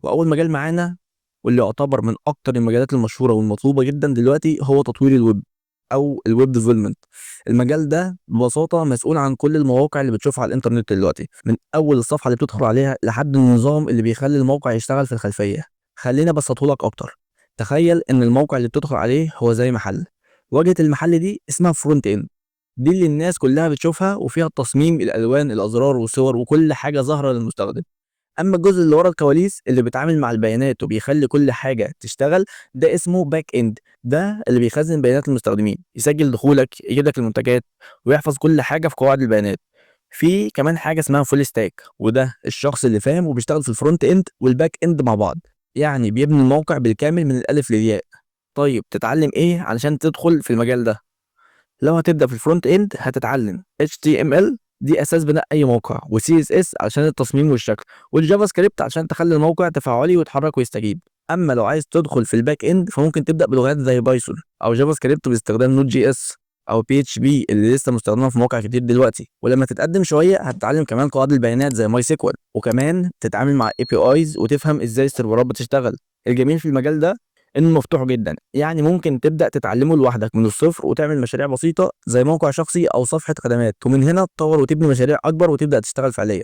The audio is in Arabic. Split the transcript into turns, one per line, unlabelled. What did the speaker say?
واول مجال معانا واللي يعتبر من اكتر المجالات المشهوره والمطلوبه جدا دلوقتي هو تطوير الويب او الويب ديفلوبمنت. المجال ده ببساطه مسؤول عن كل المواقع اللي بتشوفها على الانترنت دلوقتي، من اول الصفحه اللي بتدخل عليها لحد النظام اللي بيخلي الموقع يشتغل في الخلفيه. خلينا بسطه لك اكتر. تخيل ان الموقع اللي بتدخل عليه هو زي محل. واجهه المحل دي اسمها فرونت اند، دي اللي الناس كلها بتشوفها وفيها التصميم، الالوان، الازرار والصور وكل حاجه ظاهره للمستخدم. اما الجزء اللي ورا الكواليس اللي بيتعامل مع البيانات وبيخلي كل حاجه تشتغل ده اسمه باك اند. ده اللي بيخزن بيانات المستخدمين، يسجل دخولك، يجيب لك المنتجات، ويحفظ كل حاجه في قواعد البيانات. في كمان حاجه اسمها فول ستاك، وده الشخص اللي فاهم وبيشتغل في الفرونت اند والباك اند مع بعض، يعني بيبني الموقع بالكامل من الالف للياء. طيب تتعلم ايه علشان تدخل في المجال ده؟ لو هتبدأ في الفرونت اند هتتعلم HTML، دي اساس بناء اي موقع، و CSS علشان التصميم والشكل، والجافا سكريبت علشان تخلي الموقع تفاعلي ويتحرك ويستجيب. اما لو عايز تدخل في الباك اند فممكن تبدأ بلغات زي بايثون او جافا سكريبت باستخدام نوت جي اس او PHP اللي لسه مستخدمه في مواقع كتير دلوقتي. ولما تتقدم شويه هتتعلم كمان قواعد البيانات زي ماي سيكوال، وكمان تتعامل مع APIs وتفهم ازاي السيرفرات بتشتغل. الجميل في المجال ده انه مفتوح جدا، يعني ممكن تبدا تتعلمه لوحدك من الصفر وتعمل مشاريع بسيطه زي موقع شخصي او صفحه خدمات، ومن هنا تطور وتبني مشاريع اكبر وتبدا تشتغل فعليا.